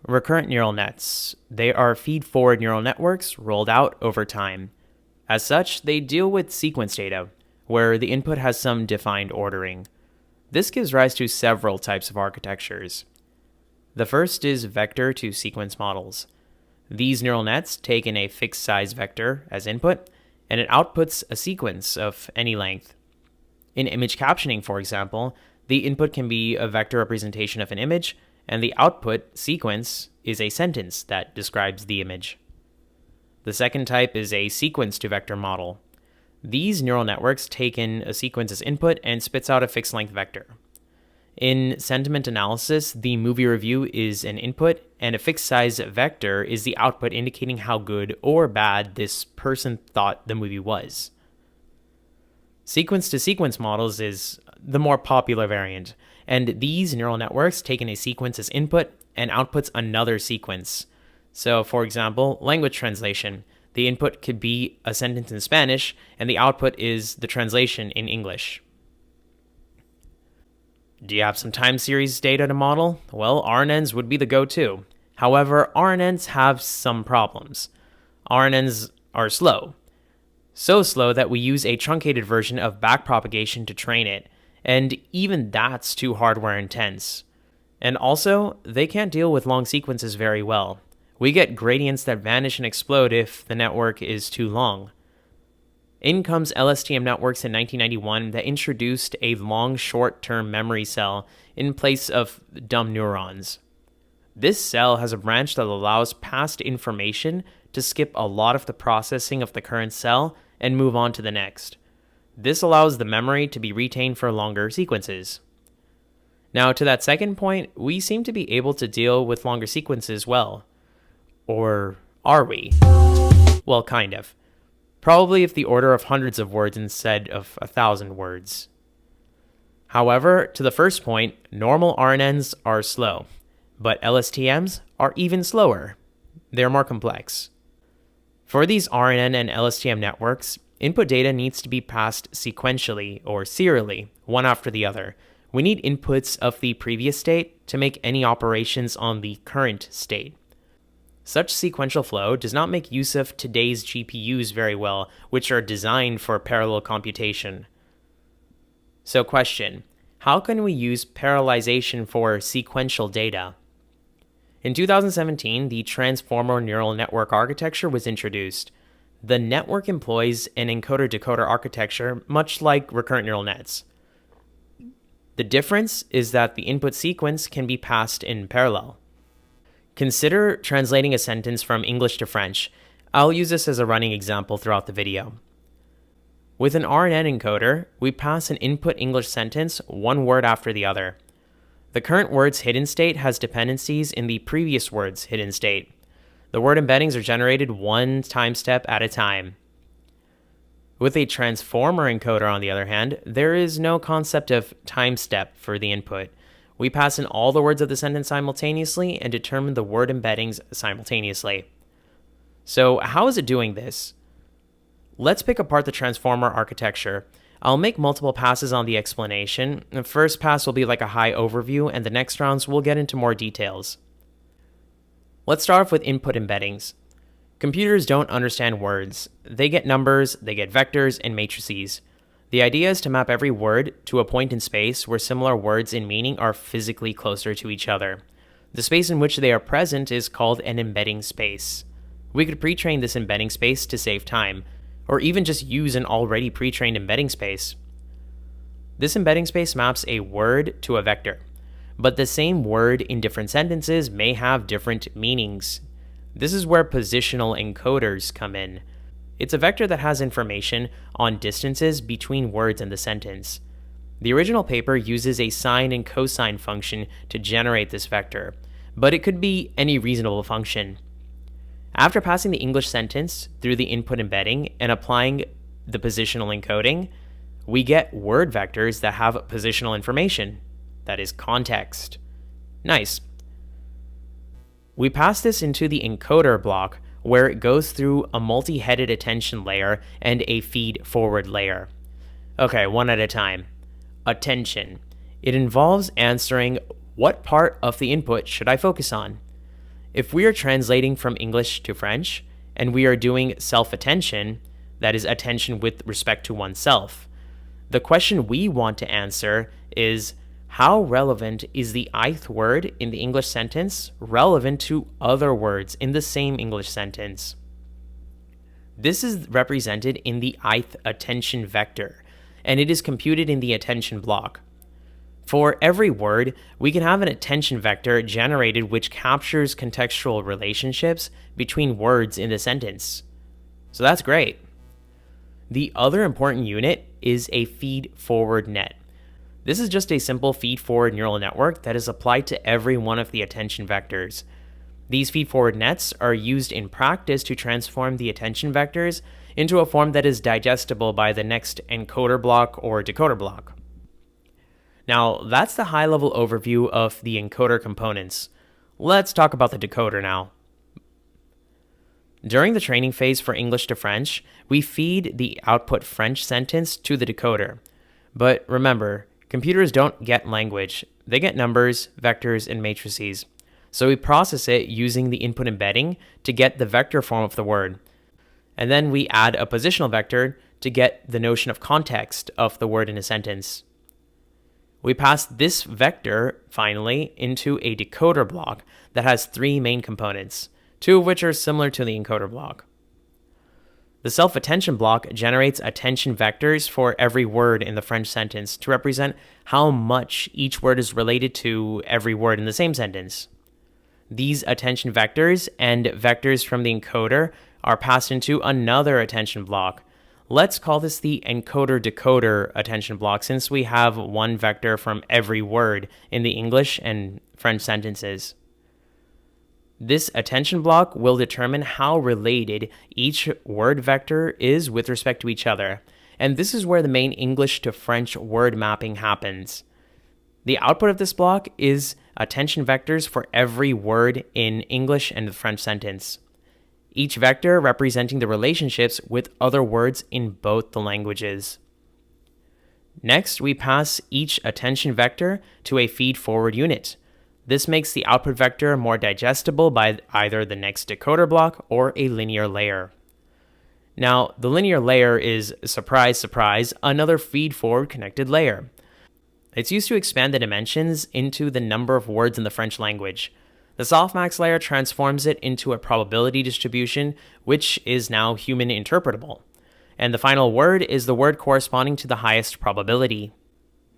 Recurrent neural nets. They are feed-forward neural networks rolled out over time. As such, they deal with sequence data, where the input has some defined ordering. This gives rise to several types of architectures. The first is vector-to-sequence models. These neural nets take in a fixed size vector as input, and it outputs a sequence of any length. In image captioning, for example, the input can be a vector representation of an image, and the output sequence is a sentence that describes the image. The second type is a sequence-to-vector model. These neural networks take in a sequence as input and spits out a fixed-length vector. In sentiment analysis, the movie review is an input, and a fixed-size vector is the output indicating how good or bad this person thought the movie was. Sequence-to-sequence models is the more popular variant, and these neural networks take in a sequence as input and outputs another sequence. So, for example, language translation. The input could be a sentence in Spanish, and the output is the translation in English. Do you have some time series data to model? Well, RNNs would be the go-to. However, RNNs have some problems. RNNs are slow. So slow that we use a truncated version of backpropagation to train it, and even that's too hardware intense. And also, they can't deal with long sequences very well. We get gradients that vanish and explode if the network is too long. In comes LSTM networks in 1991 that introduced a long short-term memory cell in place of dumb neurons. This cell has a branch that allows past information to skip a lot of the processing of the current cell and move on to the next. This allows the memory to be retained for longer sequences. Now, to that second point, we seem to be able to deal with longer sequences well. Or are we? Well, kind of. Probably of the order of hundreds of words instead of 1,000 words. However, to the first point, normal RNNs are slow, but LSTMs are even slower. They're more complex. For these RNN and LSTM networks, input data needs to be passed sequentially or serially, one after the other. We need inputs of the previous state to make any operations on the current state. Such sequential flow does not make use of today's GPUs very well, which are designed for parallel computation. So question, how can we use parallelization for sequential data? In 2017, the Transformer Neural Network architecture was introduced. The network employs an encoder-decoder architecture, much like recurrent neural nets. The difference is that the input sequence can be passed in parallel. Consider translating a sentence from English to French. I'll use this as a running example throughout the video. With an RNN encoder, we pass an input English sentence one word after the other. The current word's hidden state has dependencies in the previous word's hidden state. The word embeddings are generated one time step at a time. With a transformer encoder, on the other hand, there is no concept of time step for the input. We pass in all the words of the sentence simultaneously and determine the word embeddings simultaneously. So how is it doing this? Let's pick apart the transformer architecture. I'll make multiple passes on the explanation. The first pass will be like a high overview, and the next rounds we'll get into more details. Let's start off with input embeddings. Computers don't understand words. They get numbers, they get vectors, and matrices. The idea is to map every word to a point in space where similar words in meaning are physically closer to each other. The space in which they are present is called an embedding space. We could pre-train this embedding space to save time, or even just use an already pre-trained embedding space. This embedding space maps a word to a vector, but the same word in different sentences may have different meanings. This is where positional encoders come in. It's a vector that has information on distances between words in the sentence. The original paper uses a sine and cosine function to generate this vector, but it could be any reasonable function. After passing the English sentence through the input embedding and applying the positional encoding, we get word vectors that have positional information, that is context. Nice. We pass this into the encoder block, where it goes through a multi-headed attention layer and a feed-forward layer. Okay, one at a time. Attention. It involves answering what part of the input should I focus on. If we are translating from English to French and we are doing self-attention, that is attention with respect to oneself, the question we want to answer is, how relevant is the ith word in the English sentence relevant to other words in the same English sentence? This is represented in the ith attention vector, and it is computed in the attention block. For every word, we can have an attention vector generated which captures contextual relationships between words in the sentence. So that's great. The other important unit is a feed-forward net. This is just a simple feed-forward neural network that is applied to every one of the attention vectors. These feed-forward nets are used in practice to transform the attention vectors into a form that is digestible by the next encoder block or decoder block. Now, that's the high-level overview of the encoder components. Let's talk about the decoder now. During the training phase for English to French, we feed the output French sentence to the decoder. But remember, computers don't get language. They get numbers, vectors, and matrices. So we process it using the input embedding to get the vector form of the word. And then we add a positional vector to get the notion of context of the word in a sentence. We pass this vector, finally, into a decoder block that has three main components, two of which are similar to the encoder block. The self-attention block generates attention vectors for every word in the French sentence to represent how much each word is related to every word in the same sentence. These attention vectors and vectors from the encoder are passed into another attention block. Let's call this the encoder-decoder attention block, since we have one vector from every word in the English and French sentences. This attention block will determine how related each word vector is with respect to each other, and this is where the main English to French word mapping happens. The output of this block is attention vectors for every word in English and the French sentence, each vector representing the relationships with other words in both the languages. Next, we pass each attention vector to a feed-forward unit. This makes the output vector more digestible by either the next decoder block or a linear layer. Now, the linear layer is, surprise, surprise, another feed-forward connected layer. It's used to expand the dimensions into the number of words in the French language. The softmax layer transforms it into a probability distribution, which is now human interpretable. And the final word is the word corresponding to the highest probability.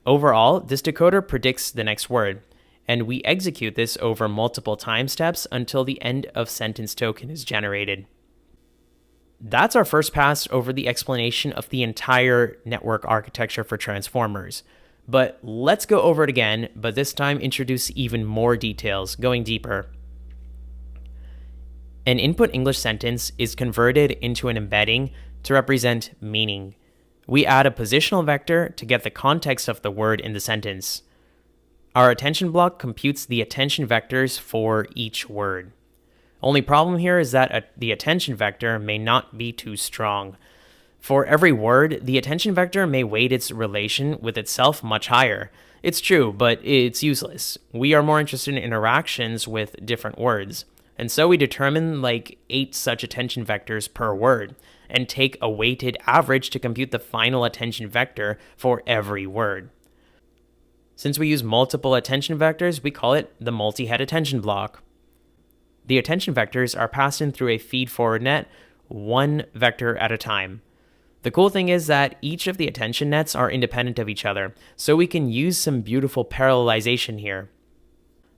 Overall, this decoder predicts the next word, and we execute this over multiple time steps until the end of sentence token is generated. That's our first pass over the explanation of the entire network architecture for transformers. But let's go over it again, but this time introduce even more details, going deeper. An input English sentence is converted into an embedding to represent meaning. We add a positional vector to get the context of the word in the sentence. Our attention block computes the attention vectors for each word. Only problem here is that the attention vector may not be too strong. For every word, the attention vector may weight its relation with itself much higher. It's true, but it's useless. We are more interested in interactions with different words. And so we determine like 8 such attention vectors per word, and take a weighted average to compute the final attention vector for every word. Since we use multiple attention vectors, we call it the multi-head attention block. The attention vectors are passed in through a feed-forward net, one vector at a time. The cool thing is that each of the attention nets are independent of each other, so we can use some beautiful parallelization here.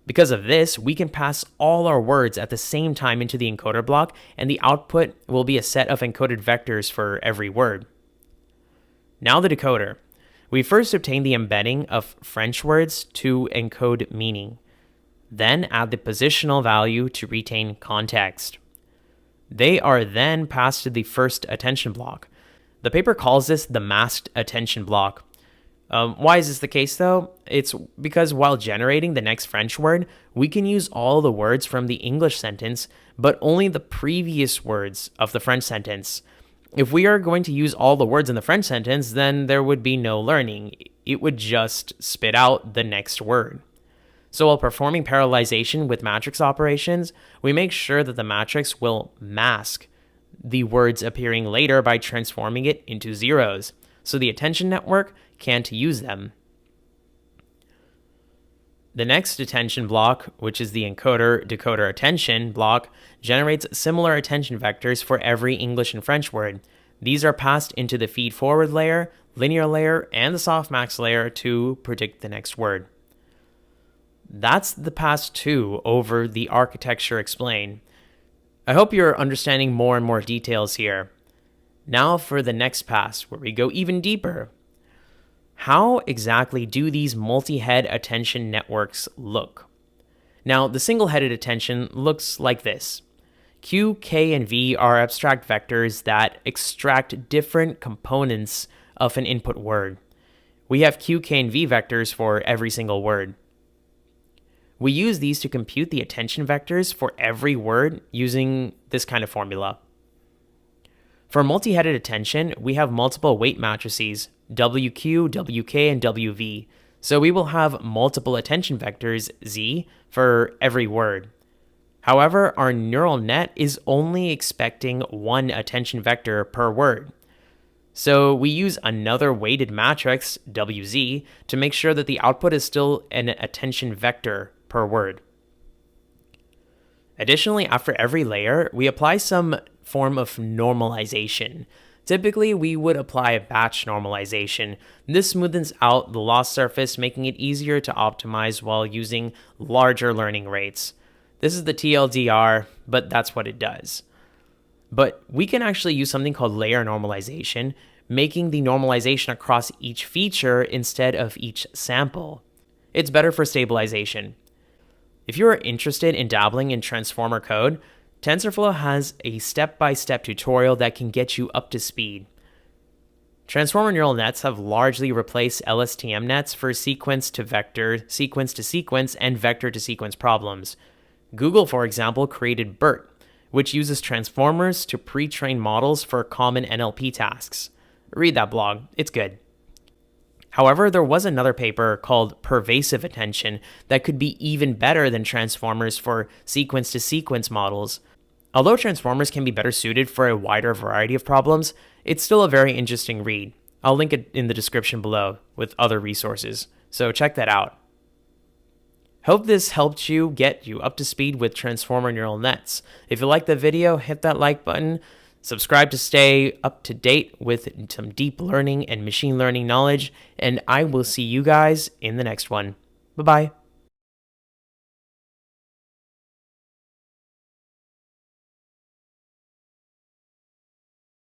Because of this, we can pass all our words at the same time into the encoder block, and the output will be a set of encoded vectors for every word. Now the decoder. We first obtain the embedding of French words to encode meaning, then add the positional value to retain context. They are then passed to the first attention block. The paper calls this the masked attention block. Why is this the case though? It's because while generating the next French word, we can use all the words from the English sentence, but only the previous words of the French sentence. If we are going to use all the words in the French sentence, then there would be no learning. It would just spit out the next word. So while performing parallelization with matrix operations, we make sure that the matrix will mask the words appearing later by transforming it into zeros, so the attention network can't use them. The next attention block, which is the encoder-decoder attention block, generates similar attention vectors for every English and French word. These are passed into the feed-forward layer, linear layer, and the softmax layer to predict the next word. That's the pass 2 over the architecture explained. I hope you're understanding more and more details here. Now for the next pass, where we go even deeper. How exactly do these multi-head attention networks look? Now, the single-headed attention looks like this. Q, K, and V are abstract vectors that extract different components of an input word. We have Q, K, and V vectors for every single word. We use these to compute the attention vectors for every word using this kind of formula. For multi-headed attention, we have multiple weight matrices, WQ, WK, and WV, so we will have multiple attention vectors, Z, for every word. However, our neural net is only expecting one attention vector per word. So we use another weighted matrix, WZ, to make sure that the output is still an attention vector per word. Additionally, after every layer, we apply some form of normalization. Typically, we would apply a batch normalization. This smoothens out the loss surface, making it easier to optimize while using larger learning rates. This is the TLDR, but that's what it does. But we can actually use something called layer normalization, making the normalization across each feature instead of each sample. It's better for stabilization. If you are interested in dabbling in transformer code, TensorFlow has a step-by-step tutorial that can get you up to speed. Transformer neural nets have largely replaced LSTM nets for sequence-to-vector, sequence-to-sequence, and vector-to-sequence problems. Google, for example, created BERT, which uses transformers to pre-train models for common NLP tasks. Read that blog, it's good. However, there was another paper called Pervasive Attention that could be even better than transformers for sequence-to-sequence models. Although transformers can be better suited for a wider variety of problems, it's still a very interesting read. I'll link it in the description below with other resources, so check that out. Hope this helped you get you up to speed with transformer neural nets. If you liked the video, hit that like button. Subscribe to stay up to date with some deep learning and machine learning knowledge, and I will see you guys in the next one. Bye-bye.